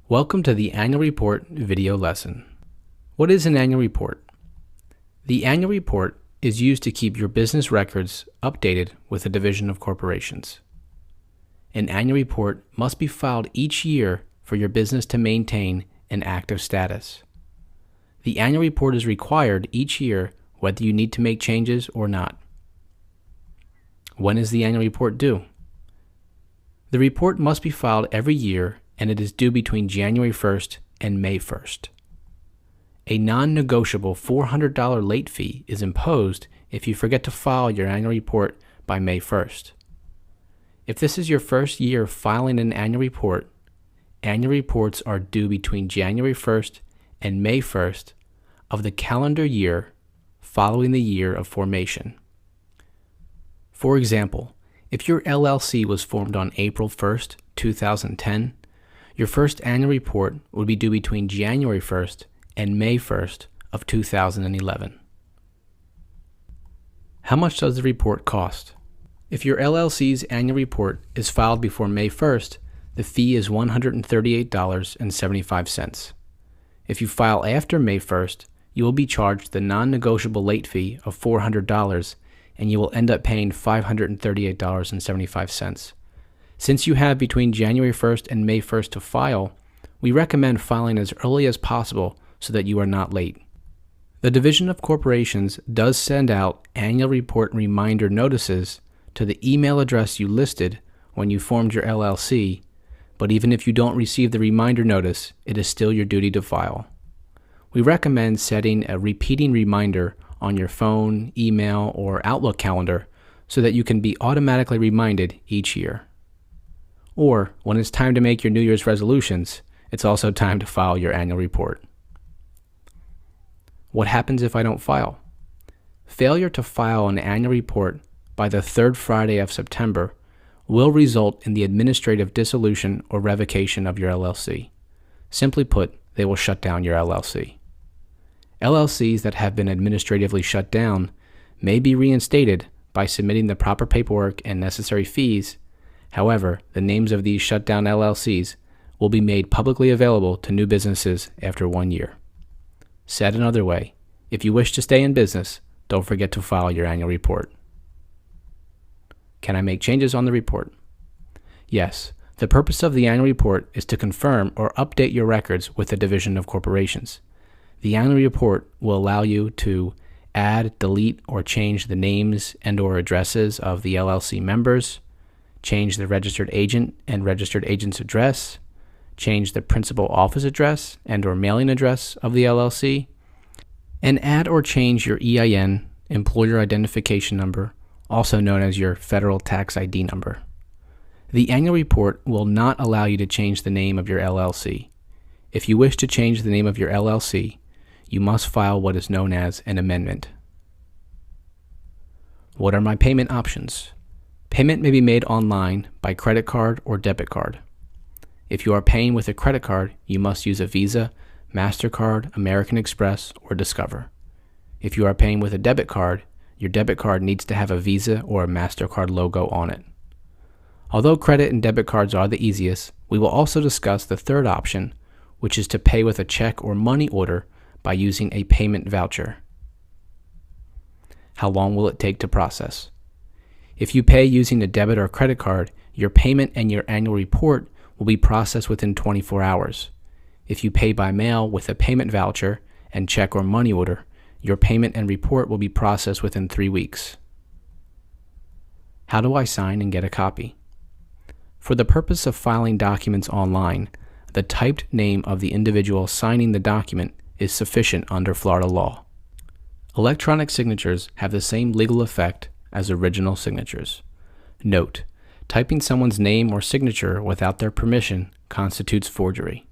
Welcome to the Annual Report video lesson. What is an annual report? The annual report is used to keep your business records updated with the Division of Corporations. An annual report must be filed each year for your business to maintain an active status. The annual report is required each year whether you need to make changes or not. When is the annual report due? The report must be filed every year and it is due between January 1st and May 1st. A non-negotiable $400 late fee is imposed if you forget to file your annual report by May 1st. If this is your first year filing an annual report, annual reports are due between January 1st and May 1st of the calendar year following the year of formation. For example, if your LLC was formed on April 1st, 2010, your first annual report would be due between January 1st and May 1st of 2011. How much does the report cost? If your LLC's annual report is filed before May 1st, the fee is $138.75. If you file after May 1st, you will be charged the non-negotiable late fee of $400 and you will end up paying $538.75. Since you have between January 1st and May 1st to file, we recommend filing as early as possible so that you are not late. The Division of Corporations does send out annual report reminder notices to the email address you listed when you formed your LLC, but even if you don't receive the reminder notice, it is still your duty to file. We recommend setting a repeating reminder on your phone, email, or Outlook calendar so that you can be automatically reminded each year. Or, when it's time to make your New Year's resolutions, it's also time to file your annual report. What happens if I don't file? Failure to file an annual report by the third Friday of September will result in the administrative dissolution or revocation of your LLC. Simply put, they will shut down your LLC. LLCs that have been administratively shut down may be reinstated by submitting the proper paperwork and necessary fees. However, the names of these shut down LLCs will be made publicly available to new businesses after 1 year. Said another way, if you wish to stay in business, don't forget to file your annual report. Can I make changes on the report? Yes, the purpose of the annual report is to confirm or update your records with the Division of Corporations. The annual report will allow you to add, delete, or change the names and/or addresses of the LLC members, change the registered agent and registered agent's address, change the principal office address and/or mailing address of the LLC, and add or change your EIN, Employer Identification Number, also known as your Federal Tax ID number. The annual report will not allow you to change the name of your LLC. If you wish to change the name of your LLC, you must file what is known as an amendment. What are my payment options? Payment may be made online by credit card or debit card. If you are paying with a credit card, you must use a Visa, MasterCard, American Express, or Discover. If you are paying with a debit card, your debit card needs to have a Visa or a MasterCard logo on it. Although credit and debit cards are the easiest, we will also discuss the third option, which is to pay with a check or money order by using a payment voucher. How long will it take to process? If you pay using a debit or credit card, your payment and your annual report will be processed within 24 hours. If you pay by mail with a payment voucher and check or money order, your payment and report will be processed within 3 weeks. How do I sign and get a copy? For the purpose of filing documents online, the typed name of the individual signing the document is sufficient under Florida law. Electronic signatures have the same legal effect as original signatures. Note, typing someone's name or signature without their permission constitutes forgery.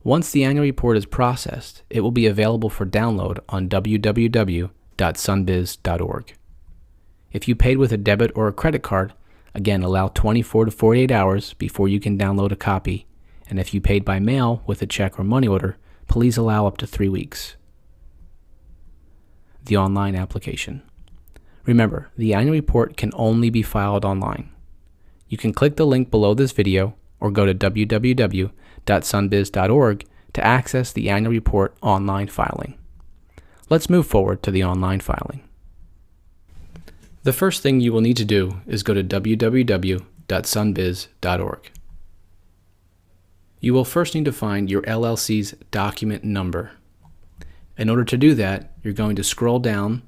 Once the annual report is processed, it will be available for download on www.sunbiz.org. If you paid with a debit or a credit card, again, allow 24 to 48 hours before you can download a copy, and if you paid by mail with a check or money order, please allow up to 3 weeks. The online application. Remember, the annual report can only be filed online. You can click the link below this video or go to www.sunbiz.org to access the annual report online filing. Let's move forward to the online filing. The first thing you will need to do is go to www.sunbiz.org. You will first need to find your LLC's document number. In order to do that, you're going to scroll down,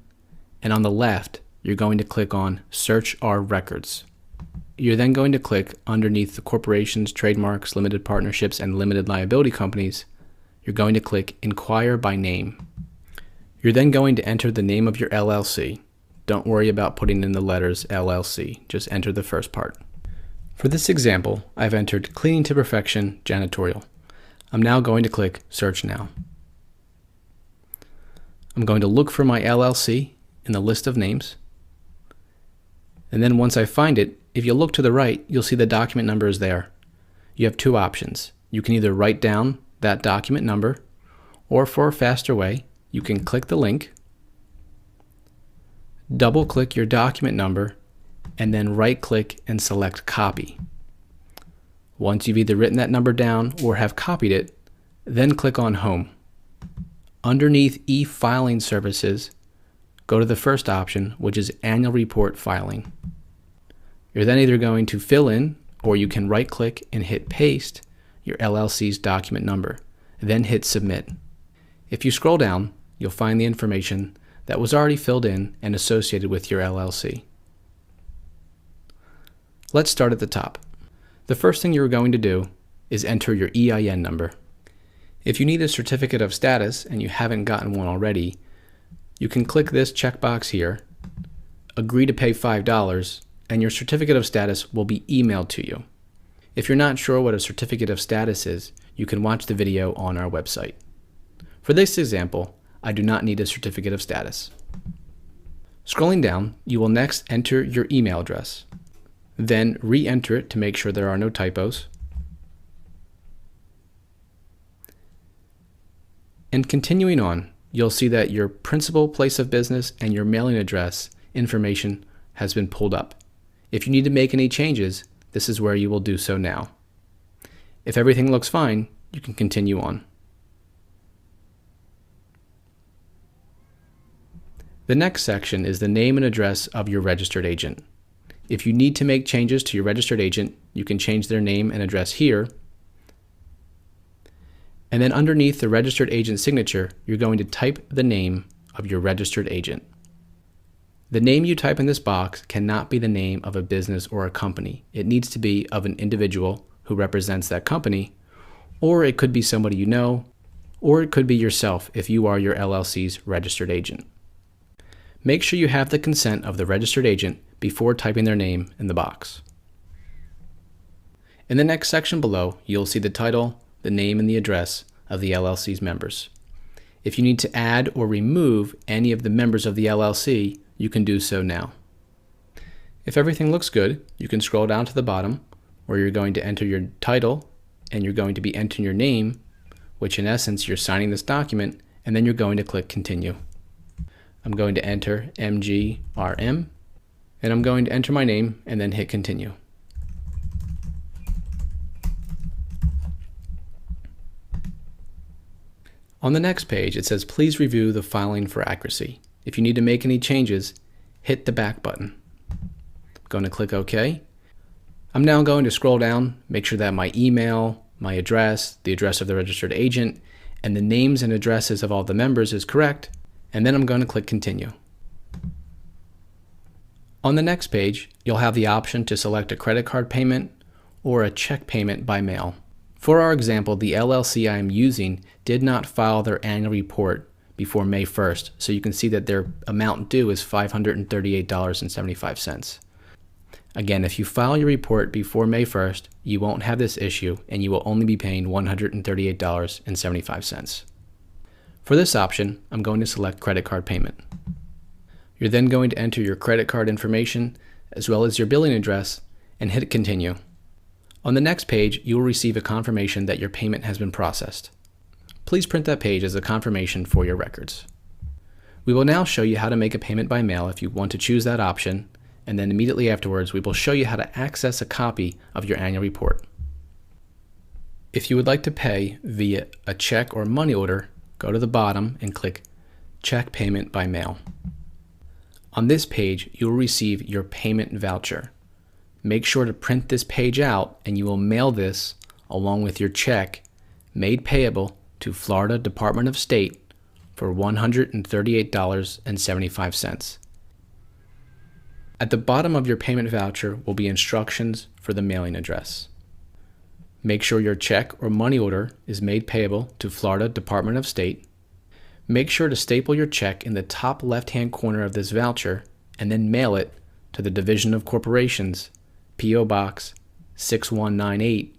and on the left, you're going to click on Search Our Records. You're then going to click underneath the corporations, trademarks, limited partnerships, and limited liability companies. You're going to click Inquire by Name. You're then going to enter the name of your LLC. Don't worry about putting in the letters LLC, just enter the first part. For this example, I've entered Cleaning to Perfection Janitorial. I'm now going to click Search Now. I'm going to look for my LLC in the list of names. And then once I find it, if you look to the right, you'll see the document number is there. You have two options. You can either write down that document number, or for a faster way, you can click the link, double-click your document number, and then right-click and select Copy. Once you've either written that number down or have copied it, then click on Home. Underneath e-filing services, go to the first option, which is Annual Report Filing. You're then either going to fill in, or you can right-click and hit Paste your LLC's document number, then hit Submit. If you scroll down, you'll find the information that was already filled in and associated with your LLC. Let's start at the top. The first thing you're going to do is enter your EIN number. If you need a certificate of status and you haven't gotten one already, you can click this checkbox here, agree to pay $5, and your certificate of status will be emailed to you. If you're not sure what a certificate of status is, you can watch the video on our website. For this example, I do not need a certificate of status. Scrolling down, you will next enter your email address. Then re-enter it to make sure there are no typos. And continuing on, you'll see that your principal place of business and your mailing address information has been pulled up. If you need to make any changes, this is where you will do so now. If everything looks fine, you can continue on. The next section is the name and address of your registered agent. If you need to make changes to your registered agent, you can change their name and address here. And then underneath the registered agent signature, you're going to type the name of your registered agent. The name you type in this box cannot be the name of a business or a company. It needs to be of an individual who represents that company, or it could be somebody you know, or it could be yourself if you are your LLC's registered agent. Make sure you have the consent of the registered agent before typing their name in the box. In the next section below, you'll see the title, the name, and the address of the LLC's members. If you need to add or remove any of the members of the LLC, you can do so now. If everything looks good, you can scroll down to the bottom where you're going to enter your title and you're going to be entering your name, which in essence you're signing this document, and then you're going to click Continue. I'm going to enter MGRM, and I'm going to enter my name and then hit Continue. On the next page, it says, please review the filing for accuracy. If you need to make any changes, hit the back button. I'm going to click OK. I'm now going to scroll down, make sure that my email, my address, the address of the registered agent, and the names and addresses of all the members is correct, and then I'm going to click Continue. On the next page, you'll have the option to select a credit card payment or a check payment by mail. For our example, the LLC I am using did not file their annual report before May 1st, so you can see that their amount due is $538.75. Again, if you file your report before May 1st, you won't have this issue and you will only be paying $138.75. For this option, I'm going to select credit card payment. You're then going to enter your credit card information as well as your billing address and hit Continue. On the next page, you will receive a confirmation that your payment has been processed. Please print that page as a confirmation for your records. We will now show you how to make a payment by mail if you want to choose that option, and then immediately afterwards we will show you how to access a copy of your annual report. If you would like to pay via a check or money order, go to the bottom and click Check Payment by Mail. On this page, you will receive your payment voucher. Make sure to print this page out and you will mail this along with your check made payable to Florida Department of State for $138.75. At the bottom of your payment voucher will be instructions for the mailing address. Make sure your check or money order is made payable to Florida Department of State. Make sure to staple your check in the top left-hand corner of this voucher and then mail it to the Division of Corporations, P.O. Box 6198,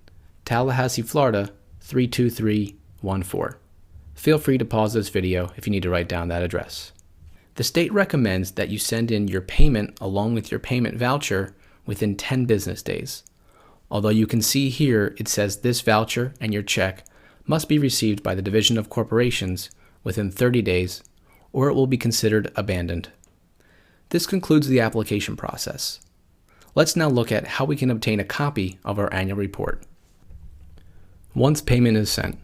Tallahassee, Florida 32314. Feel free to pause this video if you need to write down that address. The state recommends that you send in your payment along with your payment voucher within 10 business days. Although you can see here it says this voucher and your check must be received by the Division of Corporations within 30 days or it will be considered abandoned. This concludes the application process. Let's now look at how we can obtain a copy of our annual report. Once payment is sent,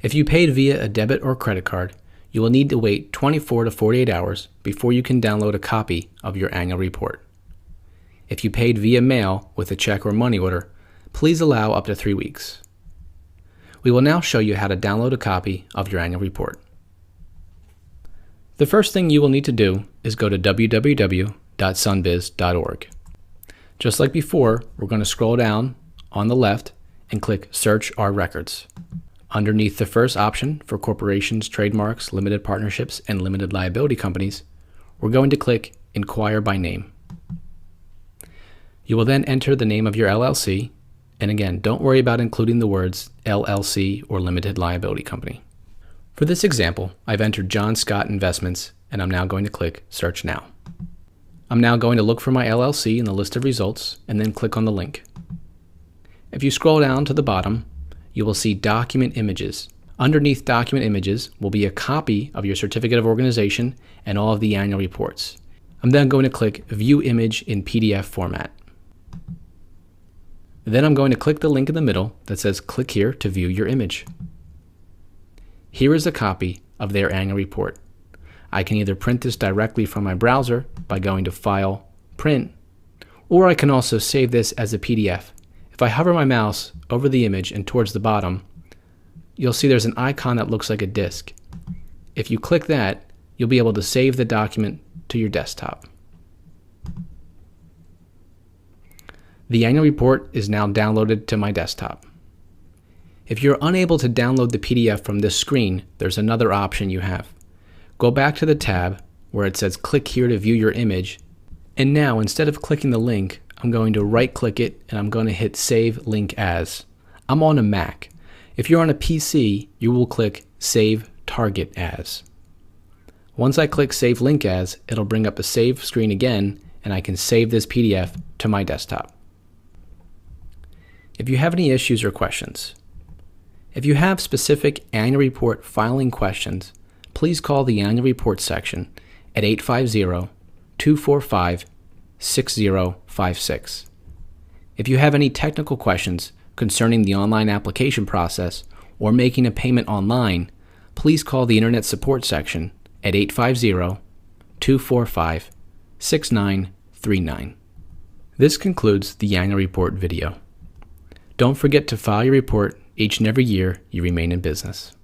if you paid via a debit or credit card, you will need to wait 24 to 48 hours before you can download a copy of your annual report. If you paid via mail with a check or money order, please allow up to 3 weeks. We will now show you how to download a copy of your annual report. The first thing you will need to do is go to www.sunbiz.org. Just like before, we're going to scroll down on the left and click Search Our Records. Underneath the first option for corporations, trademarks, limited partnerships, and limited liability companies, we're going to click Inquire by Name. You will then enter the name of your LLC, and again, don't worry about including the words LLC or limited liability company. For this example, I've entered John Scott Investments, and I'm now going to click Search Now. I'm now going to look for my LLC in the list of results, and then click on the link. If you scroll down to the bottom, you will see Document Images. Underneath Document Images will be a copy of your Certificate of Organization and all of the annual reports. I'm then going to click View Image in PDF format. Then I'm going to click the link in the middle that says click here to view your image. Here is a copy of their annual report. I can either print this directly from my browser by going to File, Print, or I can also save this as a PDF. If I hover my mouse over the image and towards the bottom, you'll see there's an icon that looks like a disk. If you click that, you'll be able to save the document to your desktop. The annual report is now downloaded to my desktop. If you're unable to download the PDF from this screen, there's another option you have. Go back to the tab where it says click here to view your image, and now instead of clicking the link, I'm going to right click it and I'm going to hit Save Link As. I'm on a Mac. If you're on a PC, you will click Save Target As. Once I click Save Link As, it'll bring up a save screen again and I can save this PDF to my desktop. If you have any issues or questions, if you have specific annual report filing questions, please call the annual report section at 850-245-6056. If you have any technical questions concerning the online application process or making a payment online, please call the Internet Support section at 850-245-6939. This concludes the annual report video. Don't forget to file your report each and every year you remain in business.